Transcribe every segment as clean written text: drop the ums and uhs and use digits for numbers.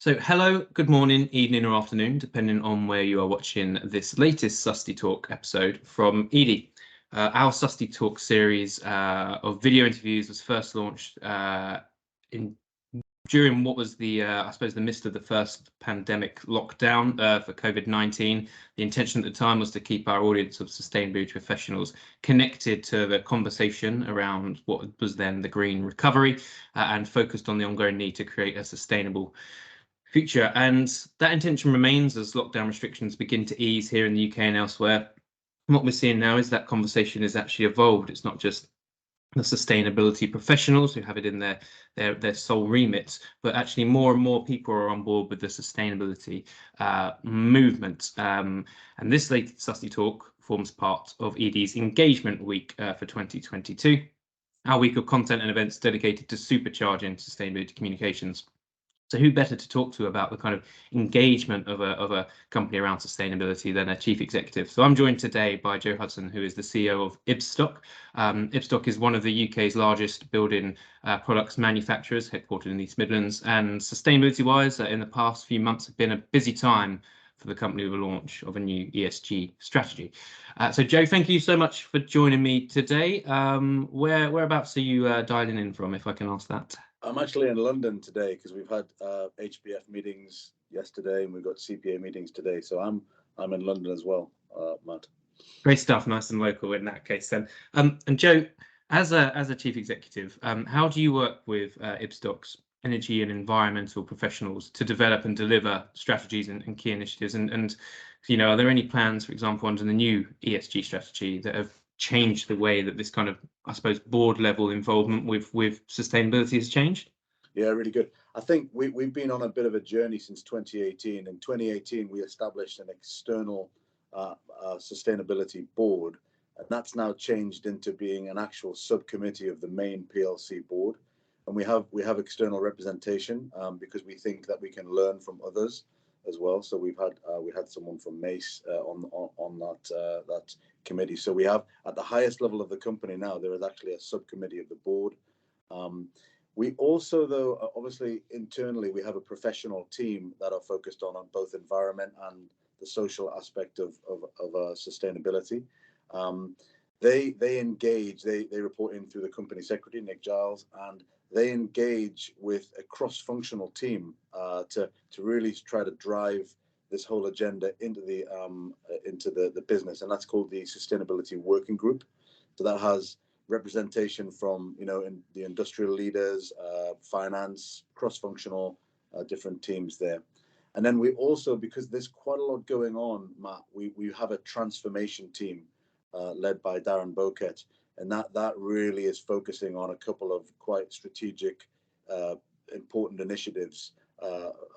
So hello, good morning, evening or afternoon, depending on where you are watching this latest SustyTalk episode from Edie. Our SustyTalk series of video interviews was first launched during what was the, I suppose, the midst of the first pandemic lockdown for COVID-19. The intention at the time was to keep our audience of sustainability professionals connected to the conversation around what was then the green recovery and focused on the ongoing need to create a sustainable future. And that intention remains as lockdown restrictions begin to ease here in the UK and elsewhere. And what we're seeing now is that conversation has actually evolved. It's not just the sustainability professionals who have it in their sole remit, but actually more and more people are on board with the sustainability movement. And this latest SustyTalk forms part of ED's engagement week for 2022, our week of content and events dedicated to supercharging sustainability communications. So who better to talk to about the kind of engagement of a company around sustainability than a chief executive? So I'm joined today by Joe Hudson, who is the CEO of Ibstock. Ibstock is one of the UK's largest building products manufacturers, headquartered in the East Midlands. And sustainability-wise, in the past few months have been a busy time for the company with the launch of a new ESG strategy. So Joe, thank you so much for joining me today. Whereabouts are you dialing in from, if I can ask that? I'm actually in London today because we've had HBF meetings yesterday and we've got CPA meetings today. So I'm in London as well, Matt. Great stuff, nice and local in that case then. And Joe, as a chief executive, how do you work with Ibstocks energy and environmental professionals to develop and deliver strategies and key initiatives? And are there any plans, for example, under the new ESG strategy that have changed the way that this kind of, I suppose, board level involvement with sustainability has changed? Yeah, really good. I think we've been on a bit of a journey since 2018. In 2018, we established an external sustainability board, and that's now changed into being an actual subcommittee of the main PLC board. And we have external representation because we think that we can learn from others as well. So we had someone from Mace on that committee. So we have, at the highest level of the company now, there is actually a subcommittee of the board. We also, though, obviously internally, we have a professional team that are focused on both environment and the social aspect of sustainability. They engage, they report in through the company secretary, Nick Giles, and they engage with a cross-functional team to really try to drive this whole agenda into the business, and that's called the Sustainability Working Group. So that has representation from in the industrial leaders, finance, cross-functional, different teams there. And then we also, because there's quite a lot going on, Matt, we have a transformation team led by Darren Boquet, and that really is focusing on a couple of quite strategic, important initiatives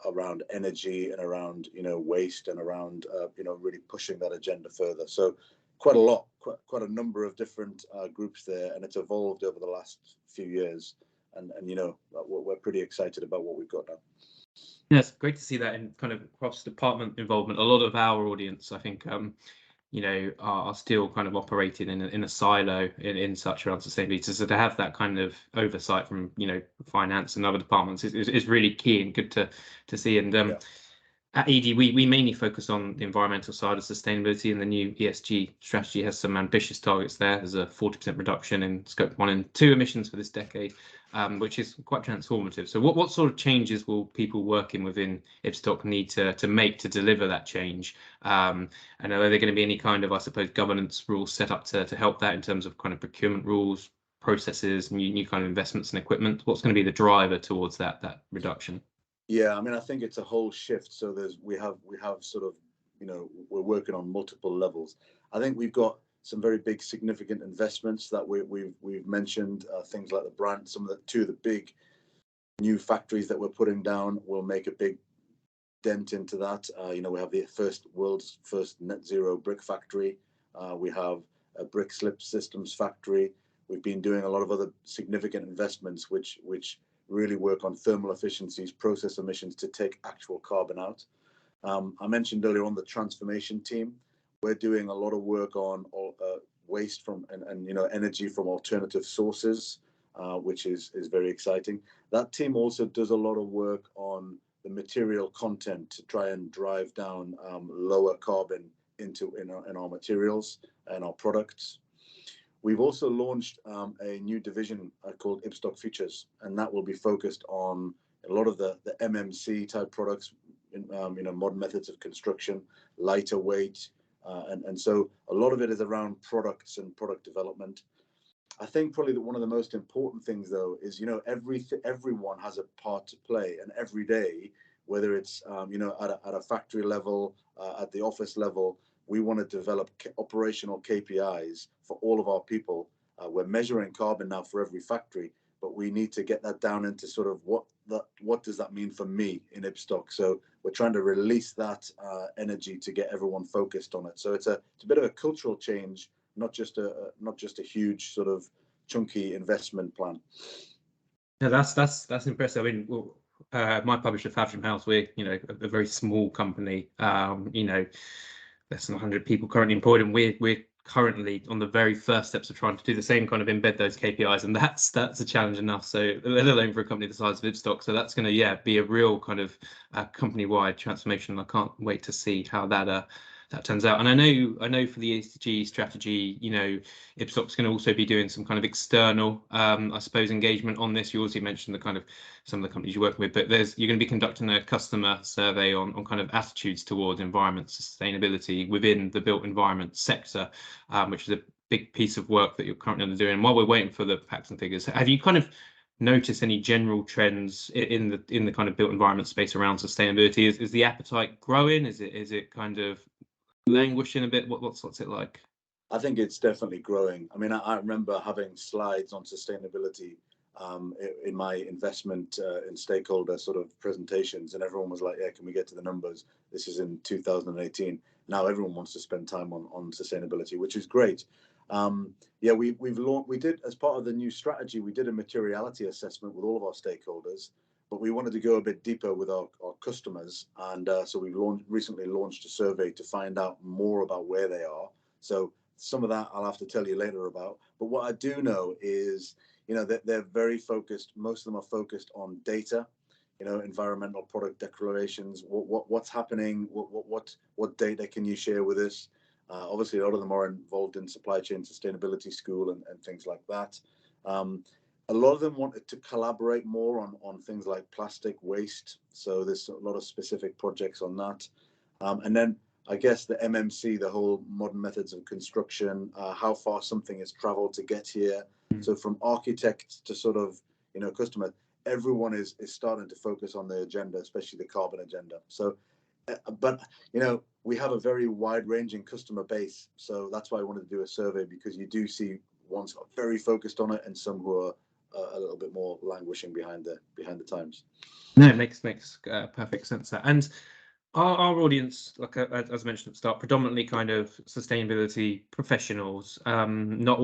around energy and around waste and around really pushing that agenda further. So quite a number of different groups there, and it's evolved over the last few years. And we're pretty excited about what we've got now. Yeah, it's great to see that in kind of cross-department involvement. A lot of our audience, I think, are still kind of operating in a silo in such around sustainability. So to have that kind of oversight from finance and other departments is really key and good to see. And at ED, we mainly focus on the environmental side of sustainability, and the new ESG strategy has some ambitious targets there. There's a 40% reduction in Scope 1 and 2 emissions for this decade, which is quite transformative. So what sort of changes will people working within Ibstock need to make to deliver that change? And are there going to be any kind of, I suppose, governance rules set up to help that in terms of kind of procurement rules, processes, new kind of investments and equipment? What's going to be the driver towards that reduction? Yeah, I mean, I think it's a whole shift. So we have sort of, we're working on multiple levels. I think we've got some very big, significant investments that we've mentioned. Things like the brand, two of the big new factories that we're putting down will make a big dent into that. We have the world's first net zero brick factory. We have a brick slip systems factory. We've been doing a lot of other significant investments, which really work on thermal efficiencies, process emissions to take actual carbon out. I mentioned earlier on the transformation team. We're doing a lot of work on waste from and energy from alternative sources, which is very exciting. That team also does a lot of work on material content to try and drive down lower carbon in our materials and our products. We've also launched a new division called Ibstock Features, and that will be focused on a lot of the MMC type products, modern methods of construction, lighter weight, and so a lot of it is around products and product development. I think probably one of the most important things, though, is everyone has a part to play, and every day, whether it's at a factory level, at the office level, we want to develop operational KPIs for all of our people. We're measuring carbon now for every factory, but we need to get that down into sort of what does that mean for me in Ibstock. So we're trying to release that energy to get everyone focused on it. So it's a bit of a cultural change, not just a huge sort of chunky investment plan. Yeah, that's impressive. I mean, my publisher, Fathom House, we're a very small company. Less than 100 people currently employed, and we're currently on the very first steps of trying to do the same, kind of embed those KPIs, and that's a challenge enough. So let alone for a company the size of Ibstock. So that's going to be a real kind of company-wide transformation. I can't wait to see how that turns out. And I know for the ESG strategy, Ibstock's going to also be doing some kind of external, I suppose, engagement on this. You also mentioned the kind of some of the companies you're working with, but you're going to be conducting a customer survey on kind of attitudes towards environment sustainability within the built environment sector, which is a big piece of work that you're currently doing. And while we're waiting for the facts and figures, have you kind of notice any general trends in the kind of built environment space around sustainability? Is the appetite growing? Is it kind of languishing a bit? What's it like? I think it's definitely growing. I mean, I remember having slides on sustainability in my investment and stakeholder sort of presentations, and everyone was like, "Yeah, can we get to the numbers?" This is in 2018. Now everyone wants to spend time on sustainability, which is great. We did, as part of the new strategy, we did a materiality assessment with all of our stakeholders, but we wanted to go a bit deeper with our customers, and so we've recently launched a survey to find out more about where they are. So some of that I'll have to tell you later about. But what I do know is, that they're very focused. Most of them are focused on data, environmental product declarations. What's happening? What data can you share with us? Obviously, a lot of them are involved in supply chain sustainability school and things like that. A lot of them wanted to collaborate more on things like plastic waste. So there's a lot of specific projects on that. And then I guess the MMC, the whole modern methods of construction, how far something has traveled to get here. So from architect to sort of, customer, everyone is starting to focus on the agenda, especially the carbon agenda. So, but, we have a very wide ranging customer base. So that's why I wanted to do a survey, because you do see ones who are very focused on it and some who are a little bit more languishing behind the times. No, it makes perfect sense. And our audience, like as I mentioned at the start, predominantly kind of sustainability professionals. Not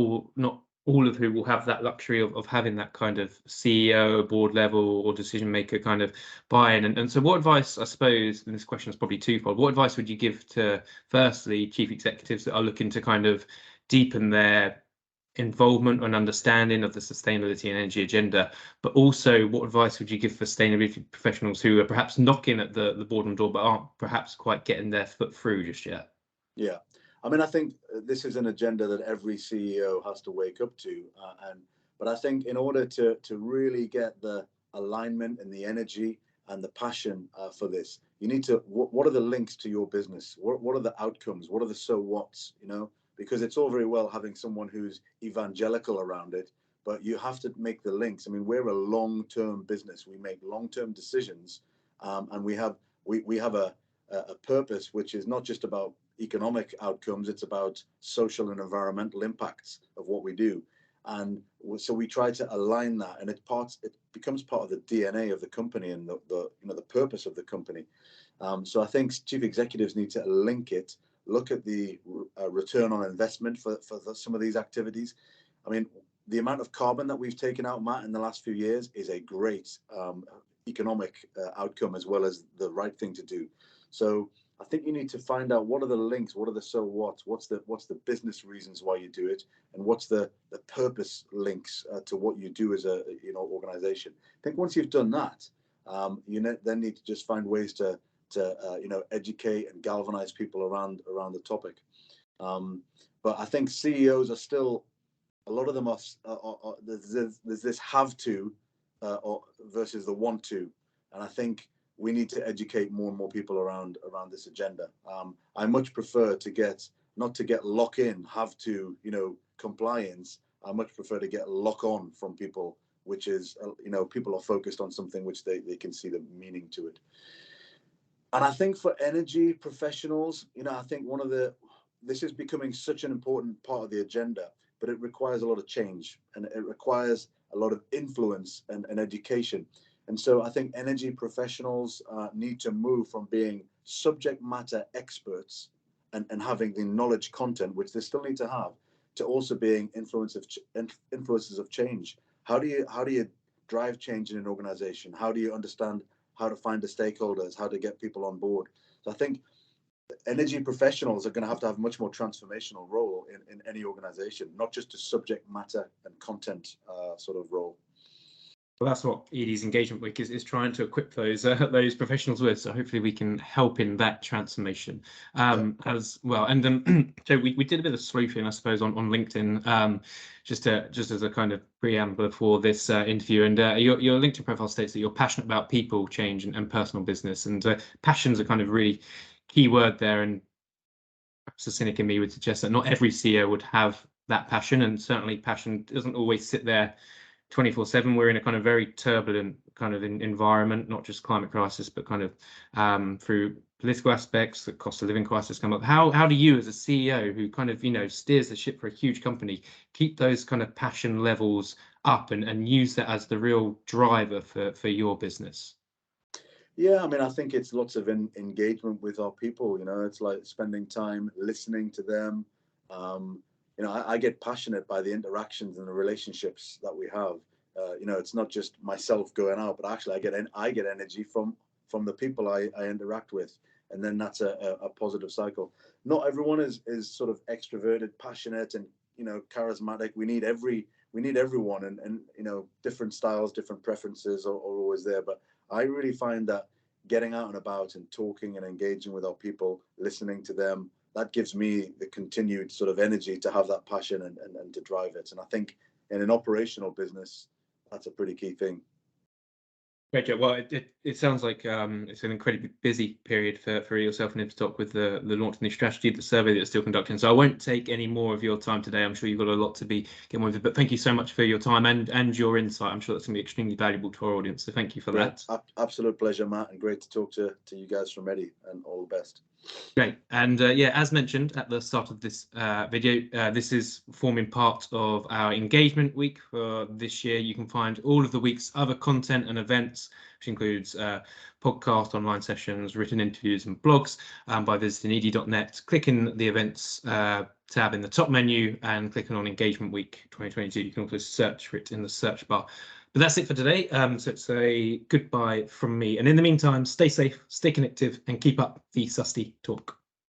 all of who will have that luxury of having that kind of CEO, board level, or decision maker kind of buy-in. And so, what advice, I suppose, and this question is probably twofold. What advice would you give to, firstly, chief executives that are looking to kind of deepen their involvement and understanding of the sustainability and energy agenda, but also what advice would you give for sustainability professionals who are perhaps knocking at the boardroom door but aren't perhaps quite getting their foot through just yet? Yeah, I mean, I think this is an agenda that every CEO has to wake up to, but I think in order to really get the alignment and the energy and the passion for this, you need to, what are the links to your business? What are the outcomes? What are the so whats, because it's all very well having someone who's evangelical around it, but you have to make the links. I mean, we're a long-term business. We make long-term decisions, and we have a purpose, which is not just about economic outcomes. It's about social and environmental impacts of what we do. And so we try to align that, and it becomes part of the DNA of the company and the purpose of the company. So I think chief executives need to link it, look at the return on investment for some of these activities. I mean, the amount of carbon that we've taken out, Matt, in the last few years is a great economic outcome, as well as the right thing to do. So I think you need to find out what are the links, what are the so what's the business reasons why you do it, and what's the purpose links to what you do as a organization. I think once you've done that, then need to just find ways to educate and galvanize people around the topic. But I think CEOs are still, a lot of them are there's this have to versus the want to, and I think we need to educate more and more people around this agenda. I much prefer to not to get lock in, have to, compliance. I much prefer to get lock on from people, which is, people are focused on something which they can see the meaning to it. And I think for energy professionals, I think this is becoming such an important part of the agenda, but it requires a lot of change, and it requires a lot of influence and education. And so I think energy professionals need to move from being subject matter experts and having the knowledge content, which they still need to have, to also being influencers of change. How do you drive change in an organization? How do you understand how to find the stakeholders, how to get people on board? So I think energy professionals are going to have a much more transformational role in any organization, not just a subject matter and content sort of role. Well, that's what Edie's Engagement Week is trying to equip those professionals with. So hopefully we can help in that transformation as well. And Joe, we did a bit of sleuthing, I suppose, on LinkedIn, just as a kind of preamble for this interview. And your LinkedIn profile states that you're passionate about people, change, and personal business. And passion's a kind of really key word there. And perhaps a cynic in me would suggest that not every CEO would have that passion, and certainly passion doesn't always sit there 24/7. We're in a kind of very turbulent kind of environment, not just climate crisis, but kind of through political aspects, the cost of living crisis come up. How do you, as a CEO who kind of steers the ship for a huge company, keep those kind of passion levels up and use that as the real driver for your business? Yeah, I mean, I think it's lots of engagement with our people. It's like spending time listening to them. I get passionate by the interactions and the relationships that we have. It's not just myself going out, but actually I get energy from the people I interact with, and then that's a positive cycle. Not everyone is sort of extroverted, passionate, and charismatic. We need everyone, and different styles, different preferences are always there. But I really find that getting out and about and talking and engaging with our people, listening to them, that gives me the continued sort of energy to have that passion and to drive it. And I think in an operational business, that's a pretty key thing. Great, Joe. Well, it sounds like it's an incredibly busy period for yourself and Ibstock with the launch of the new strategy, the survey that you're still conducting. So I won't take any more of your time today. I'm sure you've got a lot to be getting with it. But thank you so much for your time and your insight. I'm sure that's going to be extremely valuable to our audience. So thank you for that. Absolute pleasure, Matt, and great to talk to you guys from Edie, and all the best. Great. And as mentioned at the start of this video, this is forming part of our engagement week for this year. You can find all of the week's other content and events, which includes podcast, online sessions, written interviews and blogs by visiting edie.net, clicking the events tab in the top menu and clicking on Engagement Week 2022. You can also search for it in the search bar. But that's it for today. So it's a goodbye from me. And in the meantime, stay safe, stay connected, and keep up the Susty Talk.